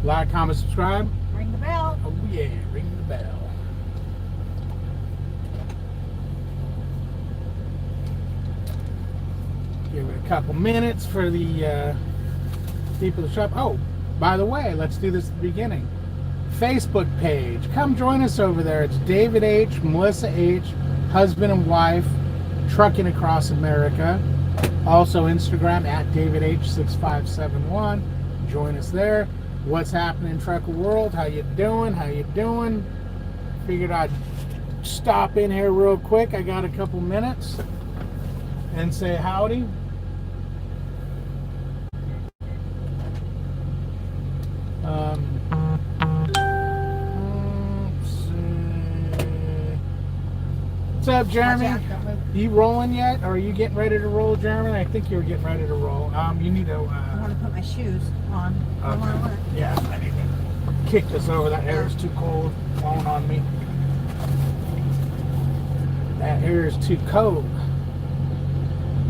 Like, comment, subscribe. Ring the bell. Oh yeah, ring the bell. Give it a couple minutes for the people to show up. Oh, by the way, let's do this at the beginning. Facebook page. Come join us over there. It's David H., Melissa H., husband and wife, trucking across America. Also Instagram at DavidH6571. Join us there. What's happening in trucker world? How you doing? How you doing? Figured I'd stop in here real quick. I got a couple minutes and say howdy. What's up, Jeremy? You rolling yet? Or are you getting ready to roll, Jeremy? I think you were getting ready to roll. You need to... I want to put my shoes on. Okay. Yeah, I need to kick this over. That air is too cold blowing on me. That air is too cold.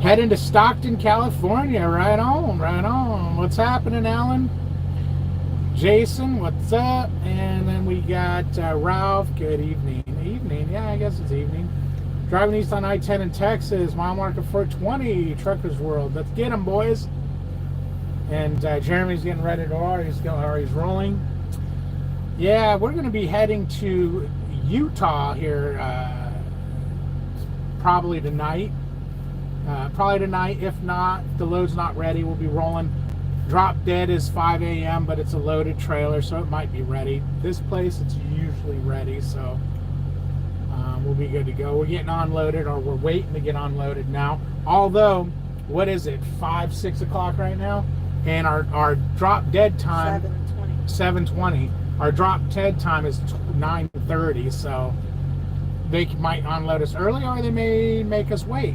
Heading to Stockton, California. Right on, right on. What's happening, Alan? Jason, what's up? And then we got Ralph. Good evening. Evening? Yeah, I guess it's evening. Driving east on I-10 in Texas. Mile marker 420. Truckers World. Let's get them, boys. And Jeremy's getting ready to roll. He's rolling. Yeah, we're going to be heading to Utah here probably tonight. If not, if the load's not ready, we'll be rolling. Drop dead is 5 a.m., but it's a loaded trailer, so it might be ready. This place, it's usually ready, so we'll be good to go. We're getting unloaded, or we're waiting to get unloaded now. Although, what is it, 5, 6 o'clock right now? And our drop dead time, 7:20. Our drop dead time is 9:30, so they might unload us early, or they may make us wait.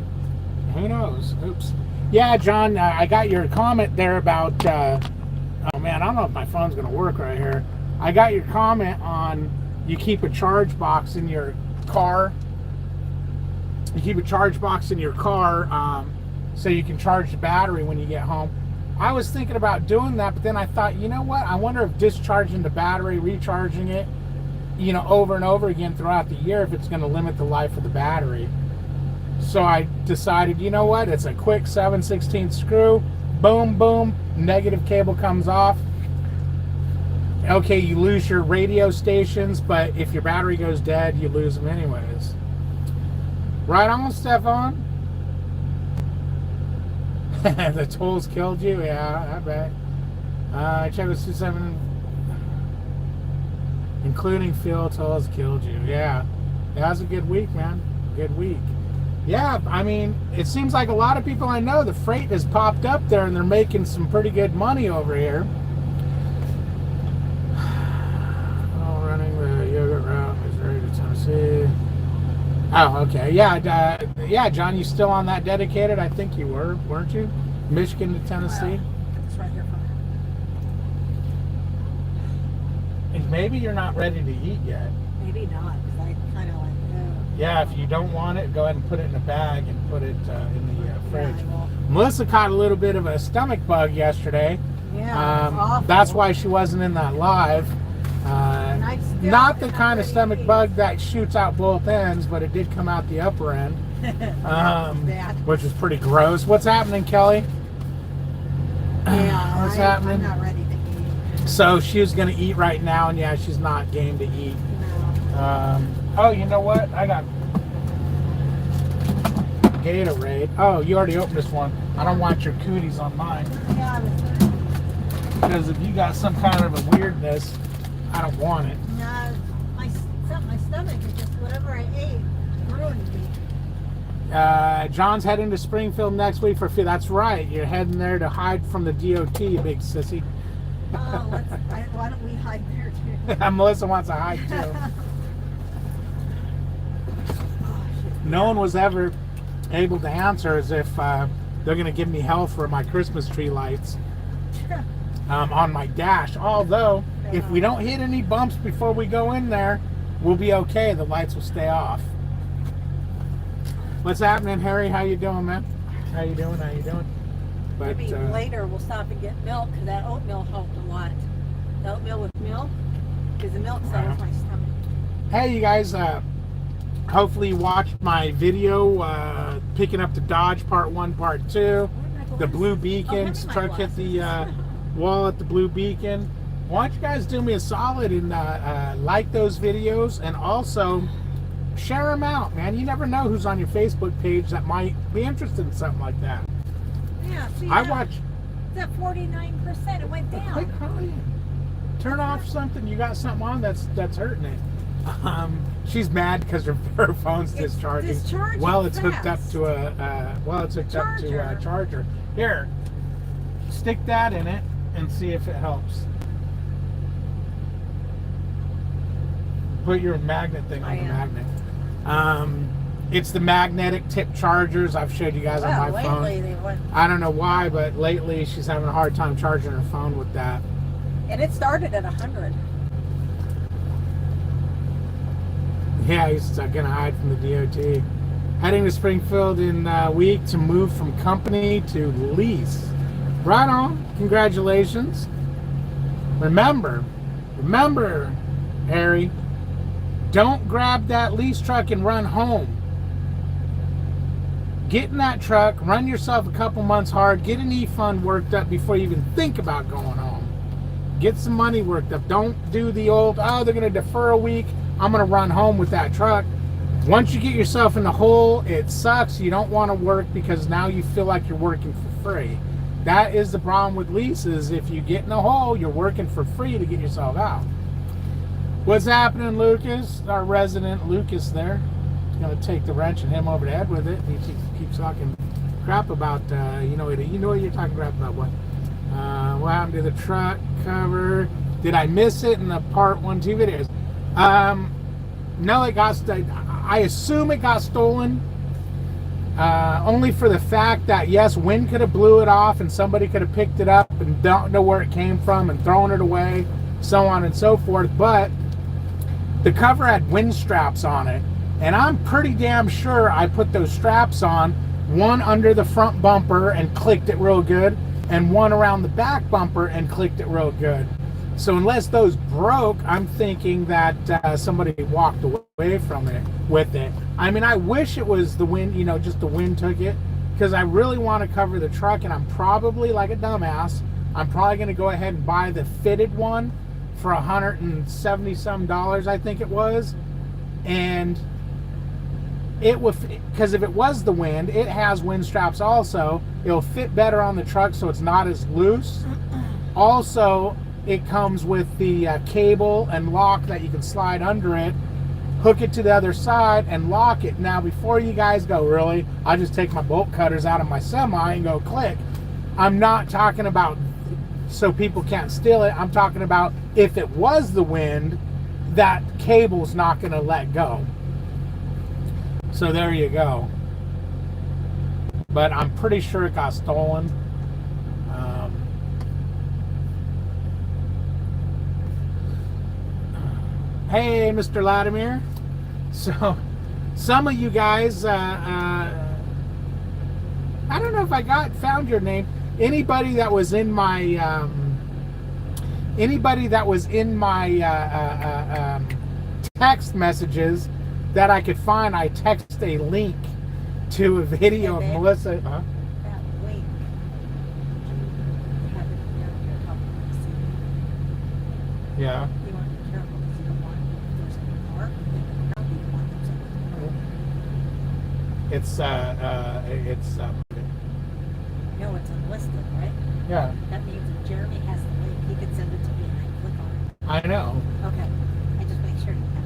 Who knows? Oops. Yeah, John, I got your comment there about, oh man, I don't know if my phone's going to work right here. I got your comment on you keep a charge box in your car. You keep a charge box in your car so you can charge the battery when you get home. I was thinking about doing that, but then I thought, you know what? I wonder if discharging the battery, recharging it, over and over again throughout the year, if it's going to limit the life of the battery. So I decided, you know what? It's a quick 7/16 screw. Boom, boom. Negative cable comes off. Okay, you lose your radio stations, but if your battery goes dead, you lose them anyways. Right on, Stefan. The tolls killed you? Yeah, I bet. I checked with 27, including fuel tolls killed you. Yeah. That was a good week, man. Good week. Yeah, I mean, it seems like a lot of people I know, the freight has popped up there and they're making some pretty good money over here. Oh, running the yogurt route, Missouri to Tennessee. Oh, okay. Yeah, John, you still on that dedicated? I think you were, weren't you? Michigan to Tennessee? Well, it's right here from And maybe you're not ready to eat yet. Maybe not, because I kind of like, no. Yeah, if you don't want it, go ahead and put it in a bag and put it in the fridge. Yeah, Melissa caught a little bit of a stomach bug yesterday. Yeah, that's why she wasn't in that live. Not the kind of stomach bug that shoots out both ends, but it did come out the upper end, which is pretty gross. What's happening, Kelly? Yeah, what's happening? I'm not ready to eat. So she was going to eat right now, and yeah, she's not game to eat. No. Oh, you know what? I got Gatorade. Oh, you already opened this one. I don't want your cooties on mine. Yeah, because if you got some kind of a weirdness, I don't want it. no, my stomach is just whatever I ate ruined me. John's heading to Springfield next week for that's right. You're heading there to hide from the DOT, you big sissy. Oh, why don't we hide there too? Melissa wants to hide too. No one was ever able to answer as if they're going to give me hell for my Christmas tree lights on my dash. Although, if we don't hit any bumps before we go in there, we'll be okay. The lights will stay off. What's happening, Harry? How you doing, man? How you doing? But maybe later we'll stop and get milk, because that oatmeal helped a lot. oatmeal with milk, because the milk settles my stomach. Hey, you guys, hopefully you watched my video picking up the Dodge Part 1, Part 2, the Blue Beacon, truck hit the wall at the Blue Beacon. Why don't you guys do me a solid and like those videos, and also share them out, man. You never know who's on your Facebook page that might be interested in something like that. Yeah, see, I watch. It's at 49%. It went down. Quit crying. Turn off something. You got something on that's hurting it. She's mad because her phone's discharging. Well, it's hooked up to a charger. Here, stick that in it and see if it helps. Put your magnet thing on the magnet. It's the magnetic tip chargers I've showed you guys on my phone. I don't know why, but lately she's having a hard time charging her phone with that. And it started at 100. Yeah, he's gonna hide from the DOT. Heading to Springfield in a week to move from company to lease. Right on. Congratulations. Remember, Harry, don't grab that lease truck and run home. Get in that truck, run yourself a couple months hard, get an efund worked up before you even think about going home. Get some money worked up. Don't do the old, oh, they're going to defer a week, I'm going to run home with that truck. Once you get yourself in the hole, it sucks. You don't want to work because now you feel like you're working for free. That is the problem with leases. If you get in a hole, you're working for free to get yourself out. What's happening, Lucas? Our resident Lucas there. Going to take the wrench and hit him over the head with it. He keeps talking crap about, you know what you're talking crap about. What happened to the truck cover? Did I miss it in the Part 1, 2 videos? No, it got. I assume it got stolen. Only for the fact that yes, wind could have blew it off and somebody could have picked it up and don't know where it came from and thrown it away, so on and so forth. But the cover had wind straps on it. And I'm pretty damn sure I put those straps on, one under the front bumper and clicked it real good, and one around the back bumper and clicked it real good. So unless those broke, I'm thinking that somebody walked away from it with it. I mean, I wish it was the wind, just the wind took it, because I really want to cover the truck, and I'm probably, like a dumbass, I'm probably going to go ahead and buy the fitted one for $170-some, I think it was. And it would, because if it was the wind, it has wind straps also. It'll fit better on the truck, so it's not as loose. Also, it comes with the cable and lock that you can slide under it, hook it to the other side, and lock it. Now, before you guys go, really, I just take my bolt cutters out of my semi and go click. I'm not talking about so people can't steal it. I'm talking about if it was the wind, that cable's not going to let go. So there you go. But I'm pretty sure it got stolen. Hey, Mr. Latimer. So, some of you guys, I don't know if I found your name. Anybody that was in my, text messages that I could find, I text a link to a video of Melissa. Huh? That link. Have it here, help me see. Yeah. You want to be careful because you don't want there's a car. You don't want It's no, it's unlisted, right? Yeah. That means if Jeremy has the link, he can send it to me and I can click on it. I know. Okay. I just make sure you have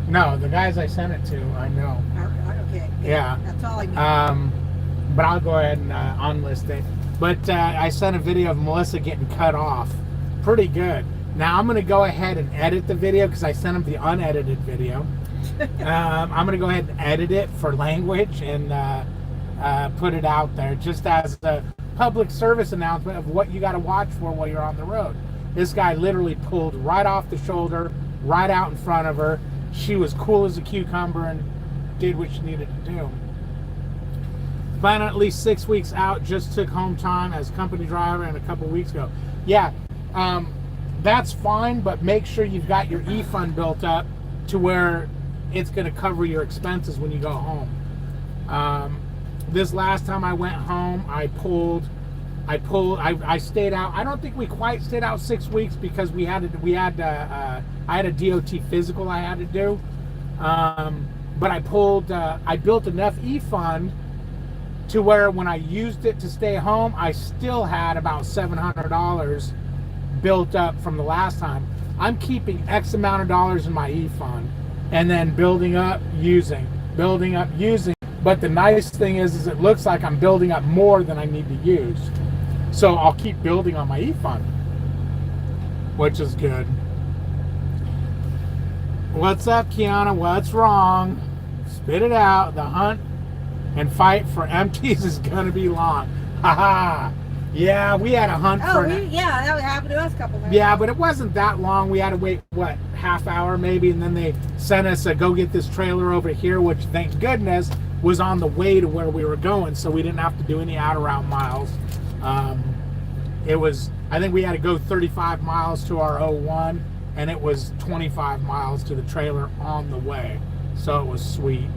to No, the guys I sent it to, I know. Okay. Yeah. That's all I need. But I'll go ahead and unlist it. But I sent a video of Melissa getting cut off. Pretty good. Now I'm going to go ahead and edit the video because I sent him the unedited video. I'm going to go ahead and edit it for language and put it out there just as a public service announcement of what you got to watch for while you're on the road. This guy literally pulled right off the shoulder, right out in front of her. She was cool as a cucumber and did what she needed to do. Plan on at least 6 weeks out. Just took home time as company driver and a couple weeks ago. Yeah, that's fine, but make sure you've got your efund built up to where it's going to cover your expenses when you go home. This last time I went home, I stayed out. I don't think we quite stayed out 6 weeks because I had a DOT physical I had to do. But I built enough efund to where when I used it to stay home, I still had about $700 built up from the last time. I'm keeping X amount of dollars in my efund and then building up, using. But the nice thing is it looks like I'm building up more than I need to use. So I'll keep building on my efund, which is good. What's up, Kiana? What's wrong? Spit it out. The hunt and fight for empties is going to be long. Haha. Yeah, we had a hunt for... yeah, that happened to us a couple times. Yeah, but it wasn't that long. We had to wait, what, half hour maybe, and then they sent us a go get this trailer over here, which, thank goodness, was on the way to where we were going, so we didn't have to do any out route miles. I think we had to go 35 miles to our 01, and it was 25 miles to the trailer on the way, so it was sweet.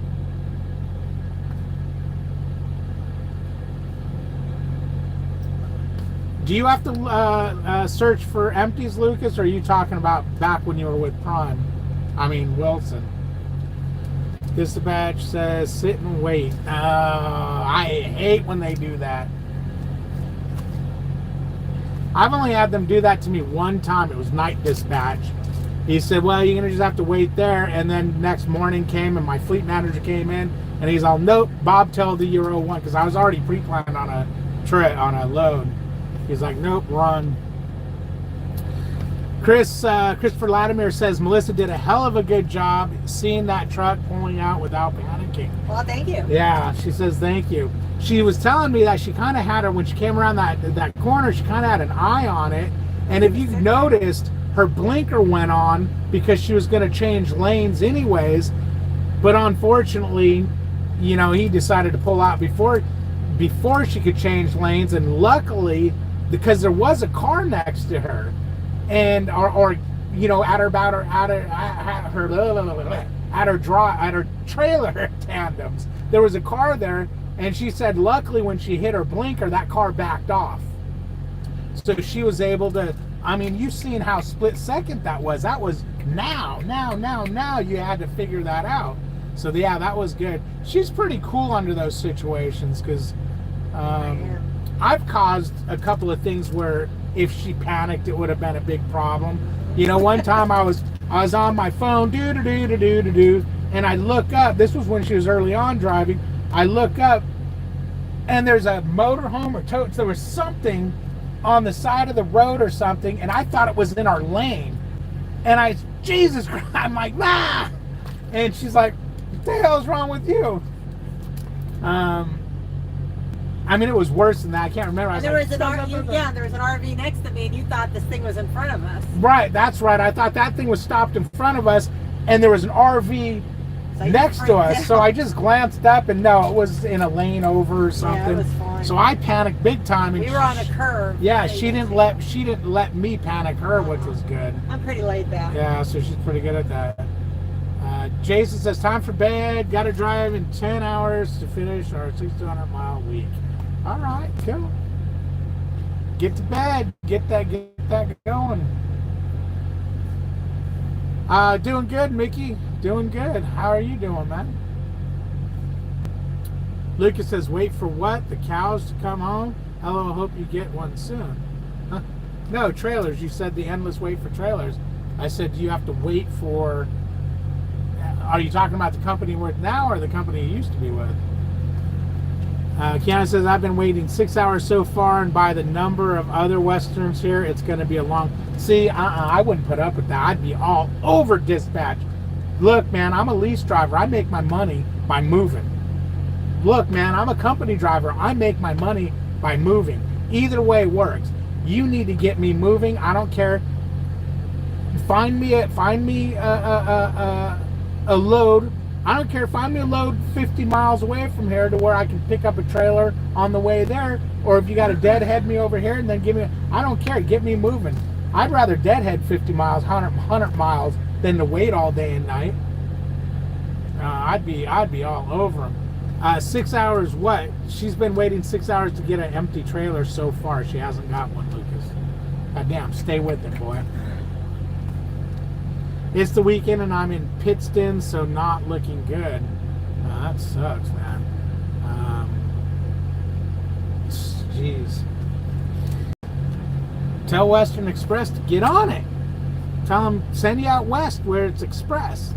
Do you have to search for empties, Lucas, or are you talking about back when you were with Prime? I mean, Wilson. Dispatch says sit and wait. I hate when they do that. I've only had them do that to me one time. It was night dispatch. He said, well, you're going to just have to wait there. And then next morning came and my fleet manager came in and he's all, nope, Bob told the Euro 1 because I was already pre-planned on a load. He's like, nope, run. Christopher Latimer says Melissa did a hell of a good job seeing that truck pulling out without panicking. Well, thank you. Yeah, she says thank you. She was telling me that she kind of had her, when she came around that corner, she kind of had an eye on it. And if you've noticed, her blinker went on because she was going to change lanes anyways. But unfortunately, you know, he decided to pull out before she could change lanes. And luckily, because there was a car next to her, and or you know, at her trailer tandems, there was a car there, and she said luckily when she hit her blinker, that car backed off, so she was able to. I mean, you've seen how split second that was. That was now you had to figure that out. So yeah, that was good. She's pretty cool under those situations because I've caused a couple of things where if she panicked, it would have been a big problem. You know, one time I was on my phone, and I look up. This was when she was early on driving. I look up, and there's a motorhome or totes. There was something on the side of the road or something, and I thought it was in our lane. And Jesus Christ, I'm like, ah! And she's like, what the hell's wrong with you? I mean, it was worse than that. I can't remember. There was an RV next to me, and you thought this thing was in front of us. Right, that's right. I thought that thing was stopped in front of us, and there was an RV next to us. So I just glanced up, and no, it was in a lane over or something. Yeah, it was fine. So I panicked big time. And we were on a curve. Yeah, she didn't let me panic her, which was good. I'm pretty laid back. Yeah, so she's pretty good at that. Jason says, time for bed. Got to drive in 10 hours to finish our 600-mile week. All right, cool. Get to bed. Get that going. Doing good, Mickey. Doing good. How are you doing, man? Lucas says, wait for what? The cows to come home? Hello, hope you get one soon. Huh? No, trailers. You said the endless wait for trailers. I said, do you have to wait for... Are you talking about the company we're with now or the company you used to be with? Kiana says, I've been waiting 6 hours so far, and by the number of other Westerns here, it's going to be a long... See, I wouldn't put up with that. I'd be all over dispatch. Look, man, I'm a lease driver. I make my money by moving. Look, man, I'm a company driver. I make my money by moving. Either way works. You need to get me moving. I don't care. Find me a load I don't care if I'm going to load 50 miles away from here to where I can pick up a trailer on the way there, or if you got to deadhead me over here and then give me, I don't care, get me moving. I'd rather deadhead 50 miles, 100 miles than to wait all day and night. I'd be all over them. 6 hours what? She's been waiting 6 hours to get an empty trailer so far. She hasn't got one, Lucas. God damn, stay with it, boy. It's the weekend and I'm in Pittston, so not looking good. That sucks, man. Jeez. Tell Western Express to get on it. Tell them, send you out west where it's express.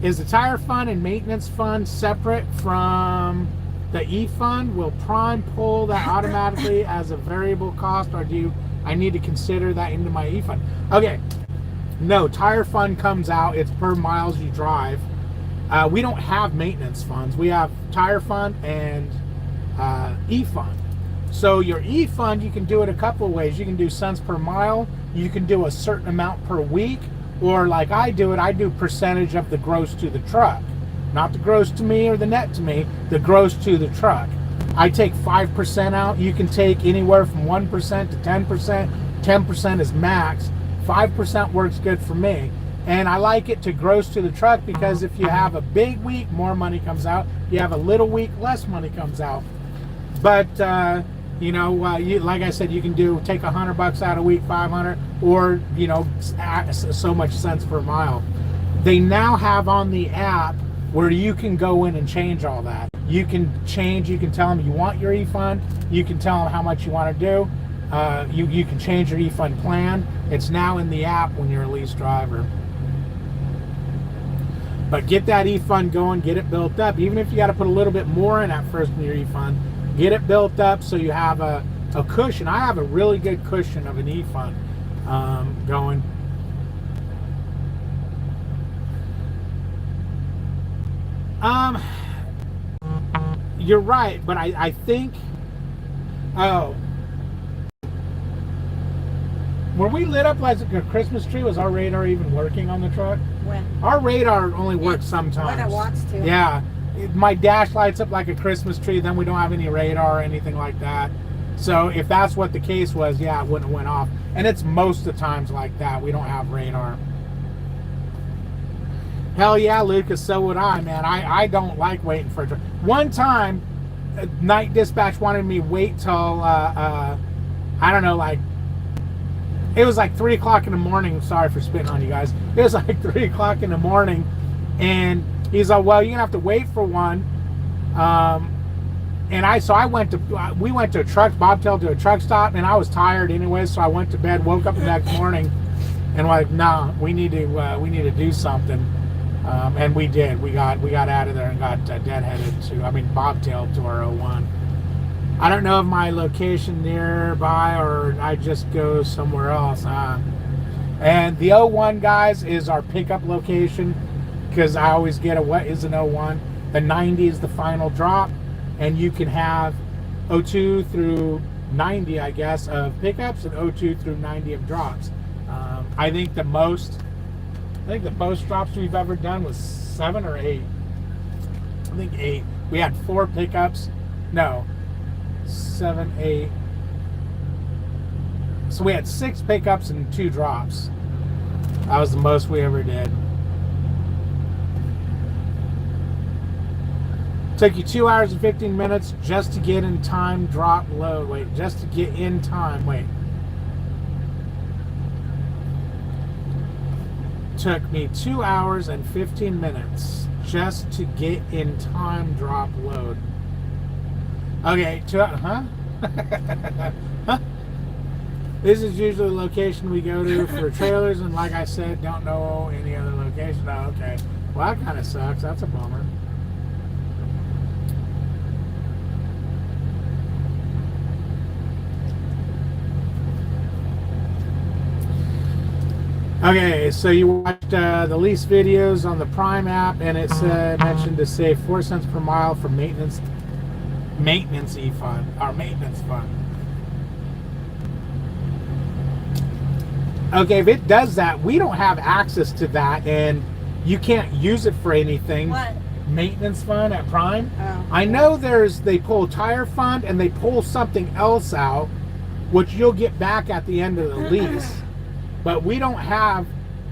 Is the tire fund and maintenance fund separate from the efund? Will Prime pull that automatically as a variable cost, or do I need to consider that into my efund? Okay. No, tire fund comes out. It's per miles you drive. We don't have maintenance funds. We have tire fund and e-fund. So your e-fund, you can do it a couple of ways. You can do cents per mile. You can do a certain amount per week. Or like I do it, I do percentage of the gross to the truck. Not the gross to me or the net to me, the gross to the truck. I take 5% out. You can take anywhere from 1% to 10%. 10% is max. 5% works good for me. And I like it to gross to the truck because if you have a big week, more money comes out. You have a little week, less money comes out. But, you know, like I said, you can take $100 out a week, 500, or, you know, so much cents per mile. They now have on the app where you can go in and change all that. You can change, you can tell them you want your e-fund. You can tell them how much you want to do. You can change your e-fund plan. It's now in the app when you're a lease driver. But get that e-fund going, get it built up. Even if you got to put a little bit more in at first in your e-fund, get it built up so you have a cushion. I have a really good cushion of an e-fund going. You're right, but I think, when we lit up like a Christmas tree, was our radar even working on the truck? When? Our radar only works sometimes. When it wants to. Yeah. My dash lights up like a Christmas tree, then we don't have any radar or anything like that. So if that's what the case was, yeah, it wouldn't have went off. And it's most of the times like that. We don't have radar. Hell yeah, Lucas, so would I, man. I don't like waiting for a truck. One time, night dispatch wanted me wait till, I don't know, like, it was like 3 o'clock in the morning. Sorry for spitting on you guys. It was like 3 o'clock in the morning. And he's like, well, you're going to have to wait for one. We went to a truck, bobtail to a truck stop, and I was tired anyway, so I went to bed, woke up the next morning, and like, nah, we need to do something. And we did. We got out of there and got bobtailed to our 01. I don't know if my location nearby or I just go somewhere else. And the 01, guys, is our pickup location because I always get what is an 01. The 90 is the final drop, and you can have 02 through 90, I guess, of pickups and 02 through 90 of drops. I think the most drops we've ever done was 7 or 8. I think 8. We had 4 pickups. No. 7, 8. So we had 6 pickups and 2 drops. That was the most we ever did. Took you 2 hours and 15 minutes just to get in time, drop, load. Wait, just to get in time. Wait. Took me 2 hours and 15 minutes just to get in time, drop, load. Okay, huh? This is usually the location we go to for trailers, and like I said, don't know any other location. Oh, okay. Well, that kind of sucks. That's a bummer. Okay, so you watched the lease videos on the Prime app, and it mentioned to save 4 cents per mile for maintenance e-fund, our maintenance fund. Okay, if it does that, we don't have access to that, and you can't use it for anything. What? Maintenance fund at Prime. Oh, I know they pull tire fund and they pull something else out, which you'll get back at the end of the lease. But we don't have.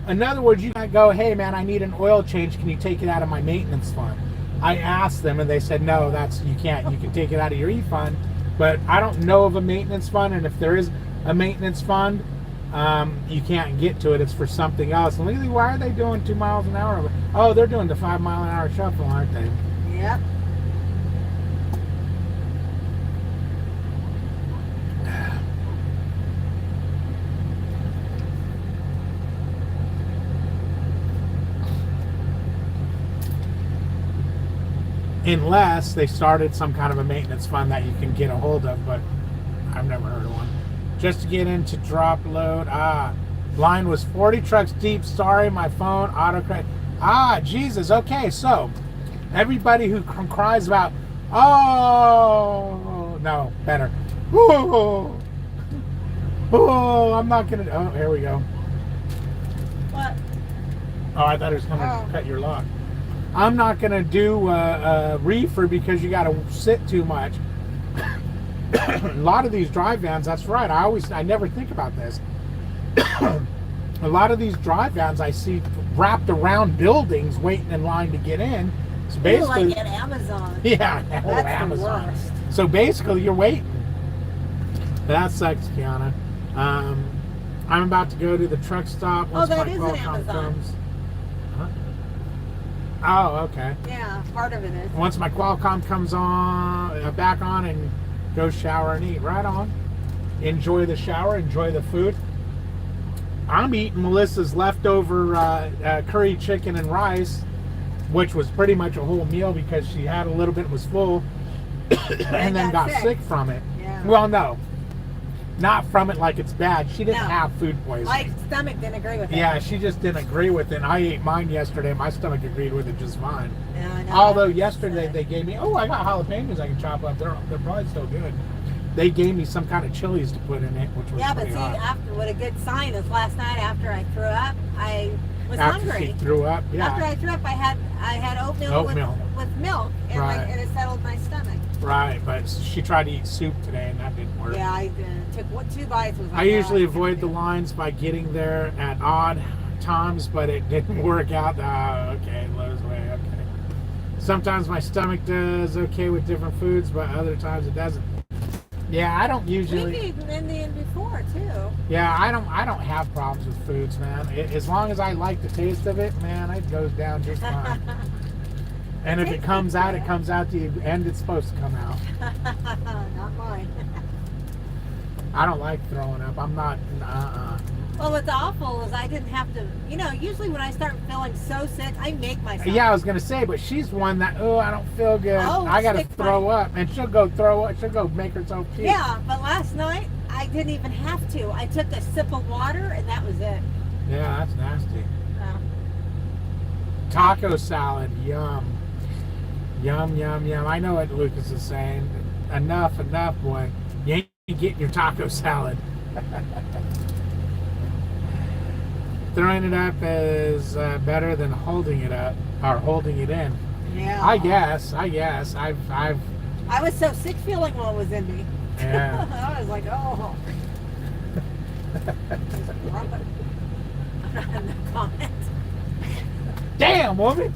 In other words, you can't go, hey man, I need an oil change. Can you take it out of my maintenance fund? I asked them and they said no, you can't. You can take it out of your e-fund, but I don't know of a maintenance fund. And if there is a maintenance fund, you can't get to it. It's for something else. And legally, why are they doing 2 miles an hour? Oh, they're doing the 5 mile an hour shuffle, aren't they? Yep. Unless they started some kind of a maintenance fund that you can get a hold of, but I've never heard of one. Just to get into drop load. Line was 40 trucks deep. Sorry, my phone autocorrect. Jesus. Okay, so everybody who cries about, oh, no, better. Oh, I'm not gonna. Oh, here we go. What? Oh, I thought it was gonna cut your lock. I'm not going to do a reefer because you got to sit too much. A lot of these drive vans, that's right. I never think about this. A lot of these drive vans I see wrapped around buildings waiting in line to get in. So basically, like at Amazon. Yeah, that's Amazon. The worst. So basically, you're waiting. That sucks, Kiana. I'm about to go to the truck stop. Once that my is an Amazon. comes. Oh, okay. Yeah, part of it is. Once my Qualcomm comes on, back on, and go shower and eat. Right on. Enjoy the shower. Enjoy the food. I'm eating Melissa's leftover curry chicken and rice, which was pretty much a whole meal because she had a little bit, was full, and then got sick from it. Yeah. Well, no. Not from it like it's bad. She didn't have food poisoning. My stomach didn't agree with it. Yeah, she just didn't agree with it. I ate mine yesterday. My stomach agreed with it just fine. Yeah, I know. Although yesterday they gave me, I got jalapenos I can chop up. They're probably still good. They gave me some kind of chilies to put in it, which was but see, hot. what a good sign is last night after I threw up, I was After hungry. she threw up, yeah. After I threw up, I had oatmeal. With milk, and, Right. and it settled my stomach. Right, but she tried to eat soup today, and that didn't work. Yeah, I took 2 bites. Was like, I usually avoid the lines by getting there at odd times, but it didn't work out. Okay, Lowe's way, okay. Sometimes my stomach does okay with different foods, but other times it doesn't. Yeah, I don't usually. We've eaten Indian before too. Yeah, I don't have problems with foods, man. As long as I like the taste of it, man, it goes down just fine. And if it comes out, it comes out the end it's supposed to come out. Not mine. I don't like throwing up. I'm not. Well, what's awful is I didn't have to. Usually when I start feeling so sick, I make myself. Yeah, I was gonna say, but she's one that I don't feel good. I gotta throw up, and she'll go throw up. She'll go make herself puke. Yeah, but last night I didn't even have to. I took a sip of water, and that was it. Yeah, that's nasty. Taco salad, yum. Yum, yum, yum. I know what Lucas is saying. Enough, boy. You ain't getting your taco salad. Throwing it up is better than holding it up or holding it in. Yeah. I guess. I've. I was so sick feeling what was in me. Yeah. I was like, oh. No comment. Damn, woman.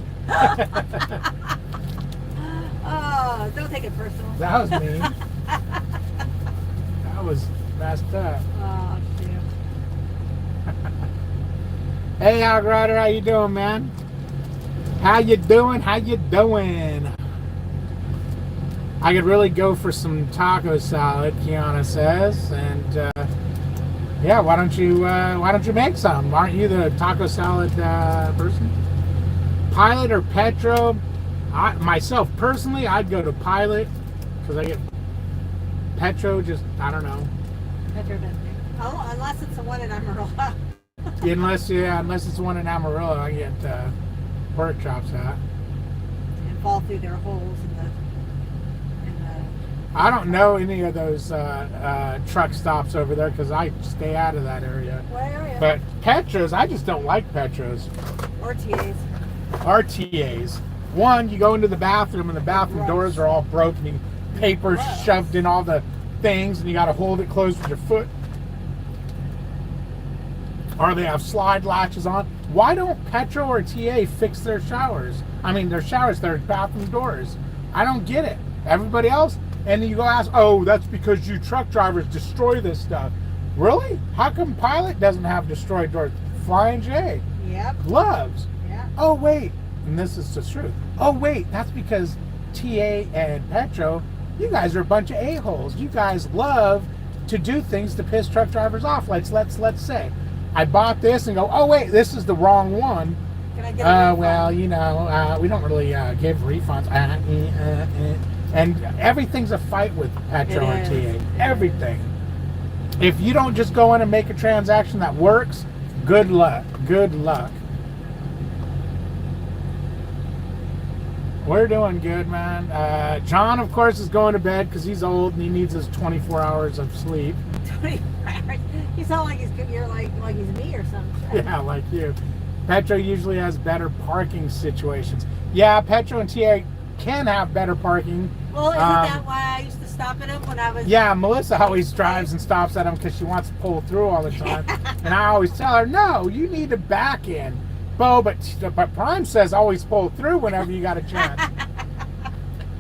Oh, don't take it personal. That was me. That was messed up. Oh, shoot. Hey, Outrider, how you doing, man? How you doing? I could really go for some taco salad, Kiana says, and yeah, why don't you make some? Aren't you the taco salad person? Pilot or Petro? Myself personally, I'd go to Pilot because I get Petro. I don't know. Petro doesn't. Oh, unless it's the one in Amarillo. unless it's the one in Amarillo, I get pork chops at. And fall through their holes in the. I don't know any of those truck stops over there because I stay out of that area. What area? But Petros, I just don't like Petros. Or TA's. RTAs. One, you go into the bathroom and the bathroom doors are all broken. Paper shoved in all the things, and you got to hold it closed with your foot. Or they have slide latches on. Why don't Petro or TA fix their showers? I mean, their showers, their bathroom doors. I don't get it. Everybody else, and then you go ask, oh, that's because you truck drivers destroy this stuff. Really? How come Pilot doesn't have destroyed doors? Flying J. Yep. Gloves. Yeah. Oh, wait. And this is the truth. Oh, wait. That's because TA and Petro, you guys are a bunch of a-holes. You guys love to do things to piss truck drivers off. Let's say I bought this and go, oh, wait, this is the wrong one. Can I get a refund? Well, you know, we don't really give refunds. And everything's a fight with Petro and TA. Everything. If you don't just go in and make a transaction that works, good luck. Good luck. We're doing good, man. John, of course, is going to bed because he's old and he needs his 24 hours of sleep. 24 hours? You sound like you're like he's me or something. Yeah, like you. Petro usually has better parking situations. Yeah, Petro and TA can have better parking. Well, isn't that why I used to stop at him when I was... Yeah, Melissa always drives and stops at him because she wants to pull through all the time. And I always tell her, no, you need to back in. Bo, but Prime says always pull through whenever you got a chance.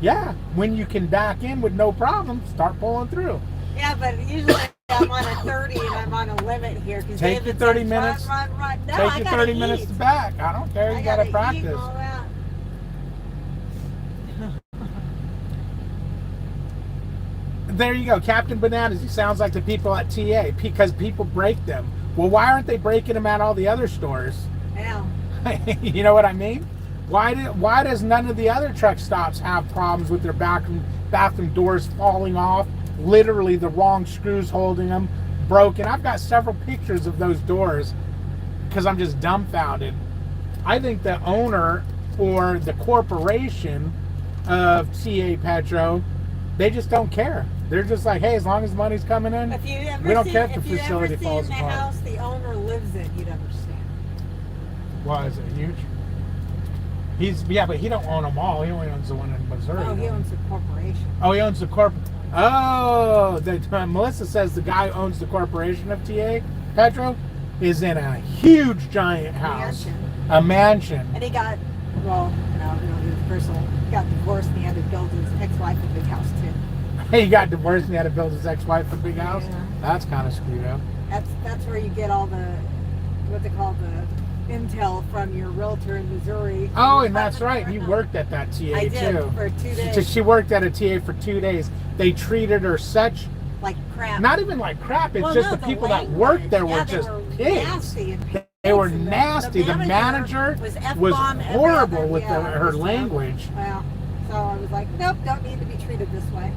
Yeah, when you can back in with no problem, start pulling through. Yeah, but usually I'm on a 30 and I'm on a limit here. Take your 30 minutes. Run. No, take your 30 minutes to back. I don't care. You got to practice. There you go, Captain Bananas. He sounds like the people at TA because people break them. Well, why aren't they breaking them at all the other stores? Yeah. You know what I mean? Why does none of the other truck stops have problems with their bathroom doors falling off? Literally the wrong screws holding them, broken. I've got several pictures of those doors because I'm just dumbfounded. I think the owner or the corporation of TA Petro, they just don't care. They're just like, hey, as long as money's coming in, we don't care if the facility falls apart. If you ever seen the house the owner lives in, you'd understand. Why is it huge? But he don't own them all. He only owns the one in Missouri. Oh, he owns the corporation. Oh, he owns the Oh, Melissa says the guy who owns the corporation of TA Petro is in a huge giant house, a mansion. And he got, well, he was personal. He got divorced and he had to build his ex-wife a big house too. He got divorced and he had to build his ex-wife a big house. Yeah. That's kind of screwed up. That's where you get all the what they call the intel from your realtor in Missouri. Oh, and that's right. You worked at that TA I did, too. For 2 days. She worked at a TA for 2 days. They treated her such like crap. Not even like crap. It's just the people that worked there were just pigs. Nasty they were nasty. The manager was horrible with her language. Well, so I was like, nope, don't need to be treated this way.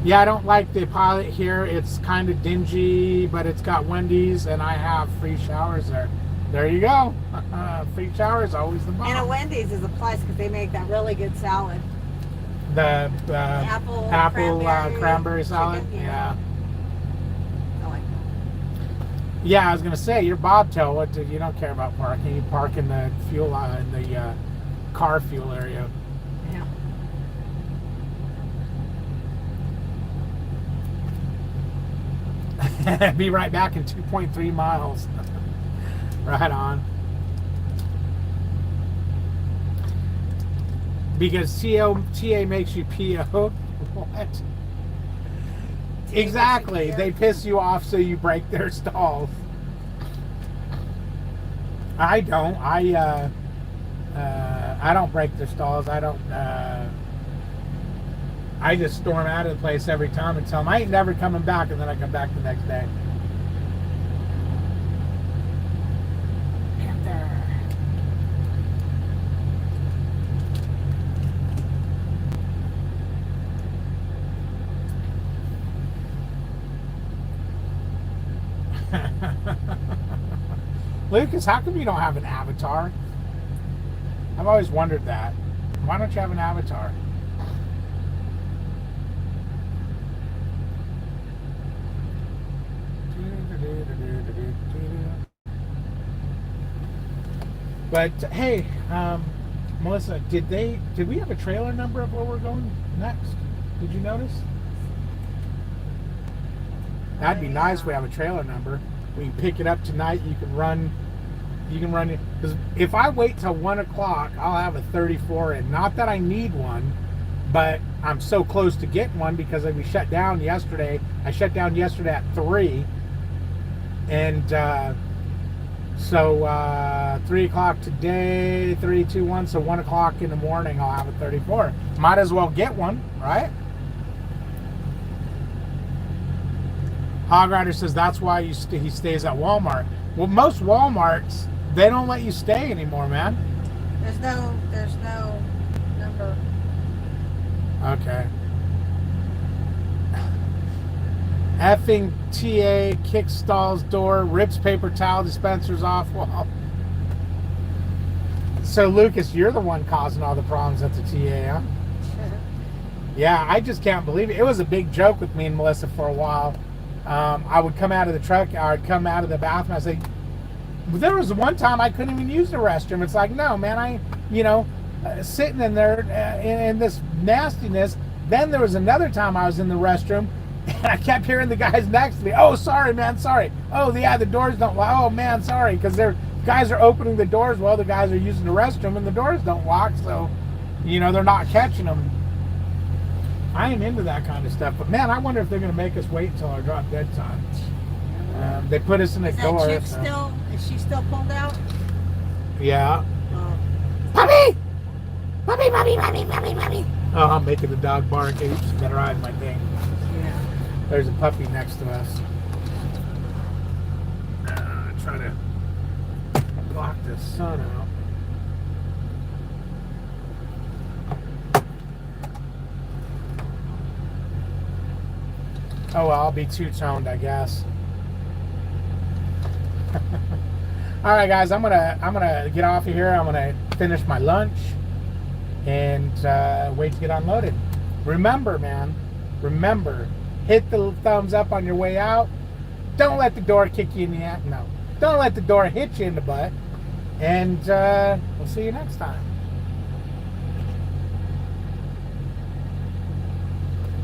Yeah, I don't like the Pilot here. It's kind of dingy, but it's got Wendy's, and I have free showers there. There you go. Free showers, always the bomb. And a Wendy's is a plus because they make that really good salad. The apple cranberry salad. Chicken, yeah. I like that. Yeah, I was gonna say your bobtail. You don't care about parking? You park in the fuel in the car fuel area. Yeah. Be right back in 2.3 miles. Right on. Because TA makes you PO. What? Exactly. They piss you off so you break their stalls. I don't. I don't break their stalls. I don't. I just storm out of the place every time and tell them I ain't never coming back, and then I come back the next day. Lucas, how come you don't have an avatar? I've always wondered that. Why don't you have an avatar? But hey, Melissa, did we have a trailer number of where we're going next? Did you notice? That'd be nice if we have a trailer number. We can pick it up tonight. You can run it. Because if I wait till 1 o'clock, I'll have a 34 in. Not that I need one, but I'm so close to getting one because we shut down yesterday. I shut down yesterday at 3. And so 3 o'clock today, 3, 2, 1. So 1 o'clock in the morning, I'll have a 34. Might as well get one, right? Hog Rider says that's why he stays at Walmart. Well, most Walmarts, they don't let you stay anymore, man. There's no number. Okay. Effing TA kick stalls door, rips paper towel dispensers off wall. So Lucas, you're the one causing all the problems at the TA, huh? Yeah, I just can't believe it. It was a big joke with me and Melissa for a while. I would come out of the truck, I'd come out of the bathroom, I'd say, there was one time I couldn't even use the restroom. It's like, no, man, sitting in there in this nastiness. Then there was another time I was in the restroom, and I kept hearing the guys next to me, oh, sorry, man, sorry. Oh, yeah, the doors don't lock. Oh, man, sorry, because guys are opening the doors while the guys are using the restroom, and the doors don't lock, so, they're not catching them. I am into that kind of stuff, but man, I wonder if they're going to make us wait until our drop dead time. They put us in the door. Is she still pulled out? Yeah. Puppy! Puppy, puppy, puppy, puppy, puppy. Oh, I'm making the dog bark. Oops, better hide my thing. Yeah. There's a puppy next to us. Try to block the sun out. Oh well, I'll be two-toned, I guess. All right, guys, I'm gonna get off of here. I'm gonna finish my lunch and wait to get unloaded. Remember, man. Remember, hit the thumbs up on your way out. Don't let the door kick you in the ass. No, don't let the door hit you in the butt. And we'll see you next time.